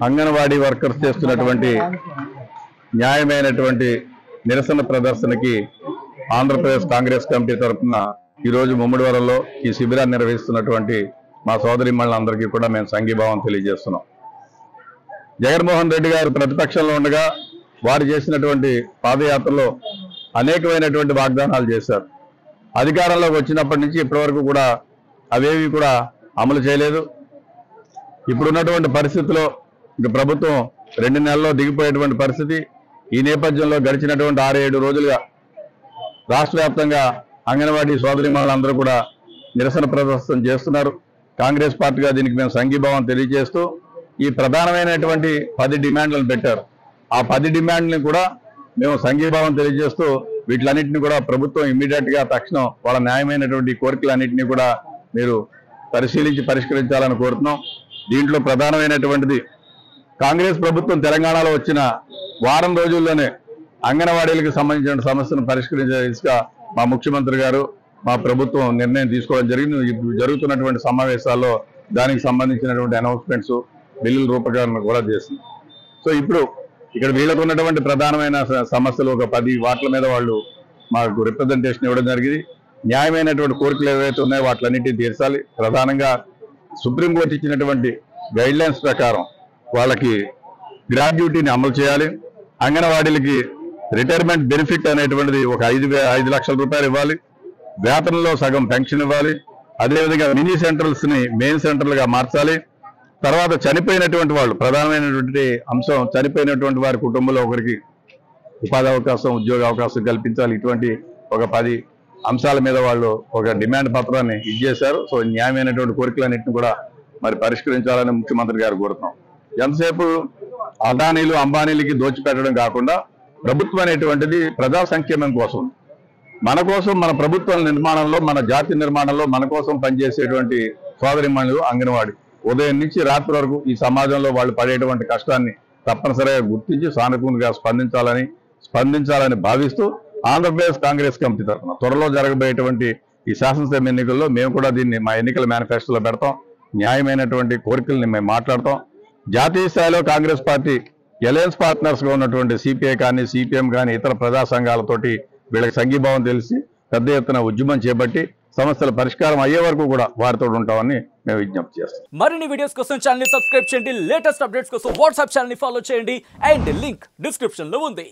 Anganwadi workers చేస్తున్నటువంటి న్యాయమైనటువంటి నిరసన ప్రదర్శనకి Andhra Pradesh Congress committee తరఫున ఈరోజు ముమ్మడివరంలో ఈ శిబిరాన్ని నిర్వహిస్తున్నటువంటి మా సోదరిమణులందరికీ కూడా మేము సంఘీభావం తెలియజేస్తున్నాం. జగన్మోహన్ రెడ్డి గారు ప్రతిపక్షంలో ఉండగా వారు చేసినటువంటి పాదయాత్రలో అనేకమైనటువంటి వాగ్దానాలు చేశారు. అధికారంలోకి వచ్చినప్పటి నుంచి ఇప్పటివరకు కూడా అవేవి కూడా అమలు చేయలేదు. ఇప్పుడున్నటువంటి పరిస్థితిలో ఇక ప్రభుత్వం 2 నెలల్లో దిగిపోయేటువంటి పరిస్థితి. ఈ నేపథ్యంలో గడిచినటువంటి 6-7 రోజులుగా రాష్ట్ర వ్యాప్తంగా అంగన్వాడీ సోదరిమణులందరూ కూడా నిరసన ప్రదర్శన చేస్తున్నారు. కాంగ్రెస్ పార్టీగా దీనికి మేము సంఘీభావం తెలియజేస్తూ ఈ ప్రధానమైనటువంటి 10 డిమాండ్లను పెట్టారు. ఆ 10 డిమాండ్లను కూడా మేము సంఘీభావం తెలియజేస్తూ వీటిలన్నింటినీ కూడా ప్రభుత్వం ఇమ్మీడియట్ గా తక్షణం వాళ్ళ న్యాయమైనటువంటి కోరికలన్నింటినీ కూడా మీరు పరిశీలించి పరిష్కరించాలని కోరుతున్నాం. దీంట్లో ప్రధానమైనటువంటిది కాంగ్రెస్ ప్రభుత్వం తెలంగాణలో వచ్చిన వారం రోజుల్లోనే అంగన్వాడీలకు సంబంధించిన సమస్యను పరిష్కరించే దిశగా మా ముఖ్యమంత్రి గారు మా ప్రభుత్వం నిర్ణయం తీసుకోవడం జరిగింది. జరుగుతున్నటువంటి సమావేశాల్లో దానికి సంబంధించినటువంటి అనౌన్స్మెంట్స్ బిల్లుల రూపకల్పన కూడా చేసింది. సో ఇప్పుడు ఇక్కడ వీళ్ళకు ఉన్నటువంటి ప్రధానమైన సమస్యలు ఒక 10 వాట్ల మీద వాళ్ళు మాకు రిప్రజెంటేషన్ ఇవ్వడం జరిగింది. న్యాయమైనటువంటి కోరికలు ఏవైతే ఉన్నాయో వాటిలన్నింటినీ తీర్చాలి. ప్రధానంగా సుప్రీంకోర్టు ఇచ్చినటువంటి గైడ్ లైన్స్ ప్రకారం వాళ్ళకి గ్రాడ్యుటీని అమలు చేయాలి. అంగన్వాడీలకి రిటైర్మెంట్ బెనిఫిట్ అనేటువంటిది ఒక 5 లక్షల రూపాయలు ఇవ్వాలి. వేతనంలో సగం పెన్షన్ ఇవ్వాలి. అదేవిధంగా మినీ సెంటర్స్ ని మెయిన్ సెంటర్లుగా మార్చాలి. తర్వాత చనిపోయినటువంటి వాళ్ళు ప్రధానమైనటువంటి అంశం చనిపోయినటువంటి వారి కుటుంబంలో ఒకరికి ఉపాధి అవకాశం ఉద్యోగ అవకాశం కల్పించాలి. ఇటువంటి ఒక 10 అంశాల మీద వాళ్ళు ఒక డిమాండ్ పత్రాన్ని ఇచ్చేశారు. సో న్యాయమైనటువంటి కోరికలన్నింటినీ కూడా మరి పరిష్కరించాలని ముఖ్యమంత్రి గారు కోరుతున్నాం. ఎంతసేపు అదానీలు అంబానీలకి దోచిపెట్టడం కాకుండా ప్రభుత్వం అనేటువంటిది ప్రజా సంక్షేమం కోసం మన కోసం మన ప్రభుత్వ నిర్మాణంలో మన జాతి నిర్మాణంలో మన కోసం పనిచేసేటువంటి సోదరిమణులు అంగన్వాడీ ఉదయం నుంచి రాత్రి వరకు ఈ సమాజంలో వాళ్ళు పడేటువంటి కష్టాన్ని తప్పనిసరిగా గుర్తించి సానుకూలంగా స్పందించాలని భావిస్తూ ఆంధ్రప్రదేశ్ కాంగ్రెస్ కమిటీ తరఫున త్వరలో జరగబోయేటువంటి ఈ శాసనసభ ఎన్నికల్లో మేము కూడా దీన్ని మా ఎన్నికల మేనిఫెస్టోలో పెడతాం. న్యాయమైనటువంటి కోరికల్ని మేము మాట్లాడతాం. జాతీయ స్థాయిలో కాంగ్రెస్ పార్టీ అలయన్స్ పార్ట్నర్స్ గా ఉన్నటువంటి సిపిఐ కానీ సిపిఎం కానీ ఇతర ప్రజా సంఘాలతోటి వీళ్ళకి సంఘీభావం తెలిసి పెద్ద ఎత్తున ఉద్యమం చేపట్టి సమస్యల పరిష్కారం అయ్యే వరకు కూడా వారితో ఉంటామని మేము విజ్ఞప్తి చేస్తాం. మరిన్ని వీడియోస్ కోసం ఛానల్ ని సబ్స్క్రైబ్ చేయండి. లేటెస్ట్ అప్డేట్స్ కోసం వాట్సాప్ ఛానల్ ని ఫాలో చేయండి. అండ్ లింక్ డిస్క్రిప్షన్ లో ఉంది.